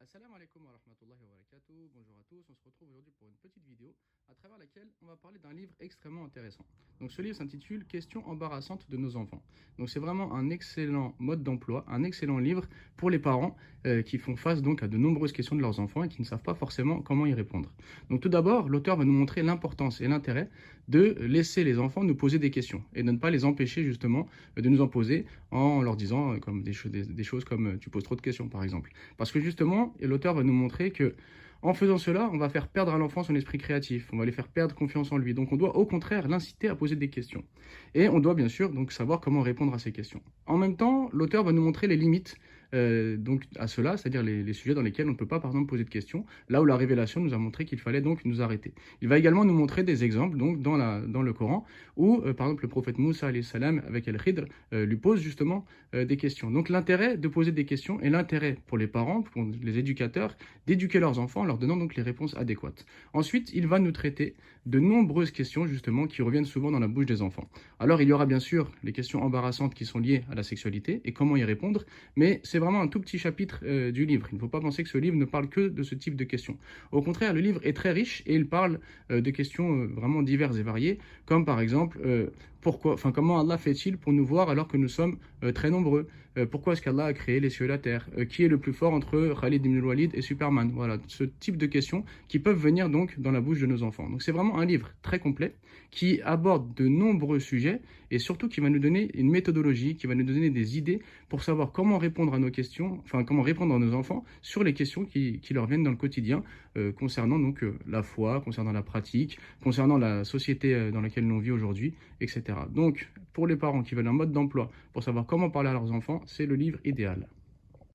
Assalamu alaikum wa rahmatullahi wa barakatuh. Bonjour à tous, on se retrouve aujourd'hui pour une petite vidéo à travers laquelle on va parler d'un livre extrêmement intéressant. Donc ce livre s'intitule Questions embarrassantes de nos enfants. Donc c'est vraiment un excellent mode d'emploi, un excellent livre pour les parents qui font face donc à de nombreuses questions de leurs enfants et qui ne savent pas forcément comment y répondre. Donc tout d'abord, l'auteur va nous montrer l'importance et l'intérêt de laisser les enfants nous poser des questions et de ne pas les empêcher justement de nous en poser en leur disant comme des choses comme tu poses trop de questions par exemple. Parce que justement, l'auteur va nous montrer que en faisant cela, on va faire perdre à l'enfant son esprit créatif, on va lui faire perdre confiance en lui. Donc on doit au contraire l'inciter à poser des questions. Et on doit bien sûr donc savoir comment répondre à ces questions. En même temps, l'auteur va nous montrer les limites donc à cela, c'est-à-dire les sujets dans lesquels on ne peut pas par exemple poser de questions, là où la révélation nous a montré qu'il fallait donc nous arrêter. Il va également nous montrer des exemples donc dans le Coran où par exemple le prophète Moussa alayhi salam avec El-Khidr lui pose justement des questions. Donc l'intérêt de poser des questions et l'intérêt pour les parents, pour les éducateurs, d'éduquer leurs enfants en leur donnant donc les réponses adéquates. Ensuite, il va nous traiter de nombreuses questions justement qui reviennent souvent dans la bouche des enfants. Alors il y aura bien sûr les questions embarrassantes qui sont liées à la sexualité et comment y répondre, mais c'est vraiment un tout petit chapitre du livre. Il ne faut pas penser que ce livre ne parle que de ce type de questions. Au contraire, le livre est très riche et il parle de questions vraiment diverses et variées, comme par exemple comment Allah fait-il pour nous voir alors que nous sommes très nombreux? Pourquoi est-ce qu'Allah a créé les cieux et la terre? Qui est le plus fort entre Khalid ibn al-Walid et Superman? Voilà, ce type de questions qui peuvent venir donc dans la bouche de nos enfants. Donc c'est vraiment un livre très complet qui aborde de nombreux sujets et surtout qui va nous donner une méthodologie, qui va nous donner des idées pour savoir comment répondre à nos questions, enfin comment répondre à nos enfants sur les questions qui leur viennent dans le quotidien concernant donc la foi, concernant la pratique, concernant la société dans laquelle l'on vit aujourd'hui, etc. Donc pour les parents qui veulent un mode d'emploi pour savoir comment parler à leurs enfants, c'est le livre idéal.